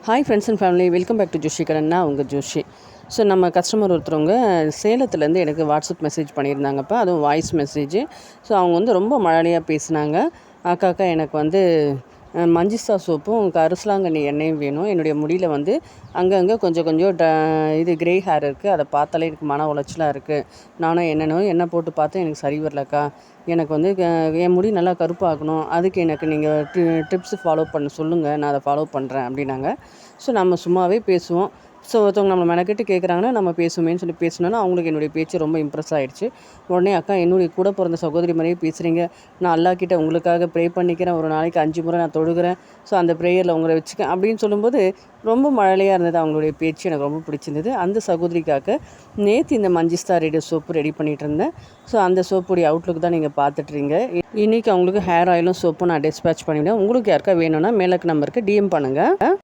Hi friends and family, welcome back to Joshi கடன். நான் உங்கள் ஜோஷி. ஸோ நம்ம கஸ்டமர் ஒருத்தவங்க சேலத்துலேருந்து எனக்கு வாட்ஸ்அப் மெசேஜ் பண்ணியிருந்தாங்கப்பா, அதுவும் வாய்ஸ் மெசேஜ். ஸோ அவங்க வந்து ரொம்ப மழலையாக பேசினாங்க. அக்கா எனக்கு வந்து மஞ்சிஸ்தா சோப்பும் கரிசலாங்கண்ணி எண்ணெயும் வேணும். என்னுடைய முடியில் வந்து அங்கங்கே கொஞ்சம் கொஞ்சம் இது கிரே ஹேர் இருக்குது. அதை பார்த்தாலே எனக்கு மன உளைச்சலாக இருக்குது. நானும் எண்ணெய் போட்டு பார்த்தேன், எனக்கு சரி வரலக்கா. எனக்கு வந்து என் முடி நல்லா கருப்பாகணும். அதுக்கு எனக்கு நீங்கள் டிப்ஸ் ஃபாலோ பண்ண சொல்லுங்கள், நான் அதை ஃபாலோ பண்ணுறேன் அப்படின்னாங்க. ஸோ நம்ம சும்மாவே பேசுவோம். ஸோ ஒருத்தவங்க நம்மளை மெனக்கெட்டு கேட்குறாங்கன்னா நம்ம பேசுவேன்னு சொல்லி பேசினோன்னா அவங்களுக்கு என்னுடைய பேச்சு ரொம்ப இம்ப்ரெஸ் ஆகிடுச்சு. உடனே அக்கா, என்னுடைய கூட பிறந்த சகோதரி மாதிரியே பேசுகிறீங்க. நான் அல்லாஹ்கிட்ட உங்களுக்காக ப்ரே பண்ணிக்கிறேன். ஒரு நாளைக்கு 5 முறை நான் தொழுகிறேன். ஸோ அந்த ப்ரேயரில் உங்களை வச்சுக்கேன் அப்படின்னு சொல்லும்போது ரொம்ப மழலையாக இருந்தது. அவங்களுடைய பேச்சு எனக்கு ரொம்ப பிடிச்சிருந்தது. அந்த சகோதரிக்காக நேற்று இந்த மஞ்சிஸ்தா ரேடியோ சோப்பு ரெடி பண்ணிகிட்டு இருந்தேன். ஸோ அந்த சோப்புடைய அவுட்லுக் தான் நீங்கள் பார்த்துட்றீங்க. இன்றைக்கி அவங்களுக்கு ஹேர் ஆயிலும் சோப்பும் நான் டிஸ்பேச் பண்ணிவிடுவேன். உங்களுக்கு யாருக்கா வேணும்னா மேலக்கு நம்பருக்கு டிஎம் பண்ணுங்கள்.